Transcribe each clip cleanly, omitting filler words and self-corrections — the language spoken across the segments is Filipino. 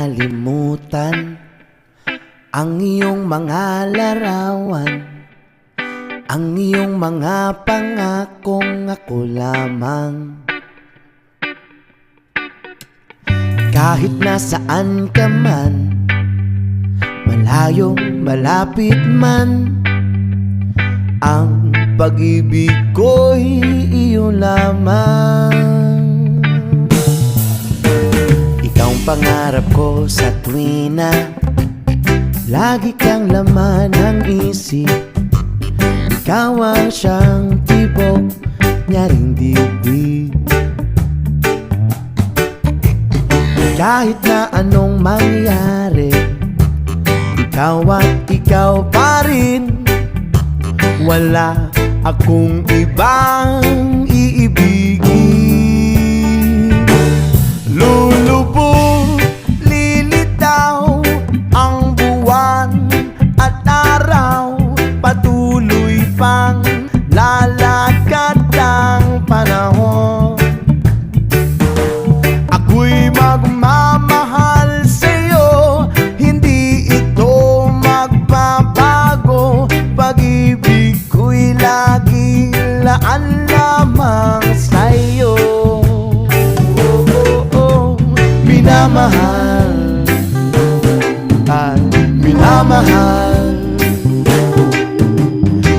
makalimutan ang iyong mga larawan, ang iyong mga pangakong ako lamang. Kahit nasaan ka man, malayong malapit man, ang pag-ibig ko'y iyo lamang. Ikaw ang pangarap ko sa tuwina, lagi kang laman ng isip. Ikaw ang siyang tibok niya ring dibdib. Kahit na anong mangyari, ikaw at ikaw pa rin. Wala akong ibang iibigin. Lulubog, lilitaw ang buwan at araw, patuloy pang lalakad ang panahon. Ako'y magmamahal sa'yo, hindi ito magbabago. Pag-ibig ko'y lagi laan lamang sa'yo. Minamahal at minamahal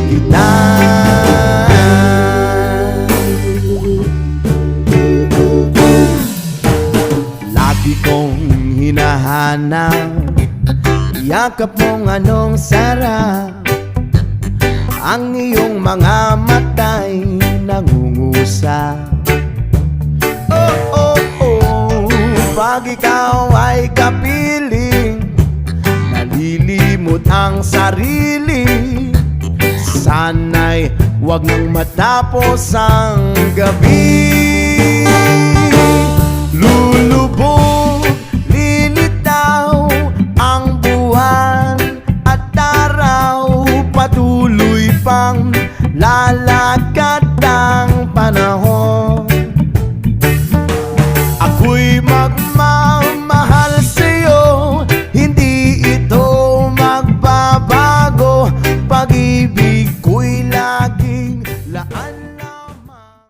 kita. Lagi kong hinahanap yakap mong anong sarap, ang iyong mga mata'y nangungusap. Oh, oh, oh, pag ikaw ay kapiling, nalilimot ang sarili. Sana'y wag nang matapos ang gabi. Lulubog, lilitaw ang buwan at araw, patuloy pang lalakad ang panahon. Ako'y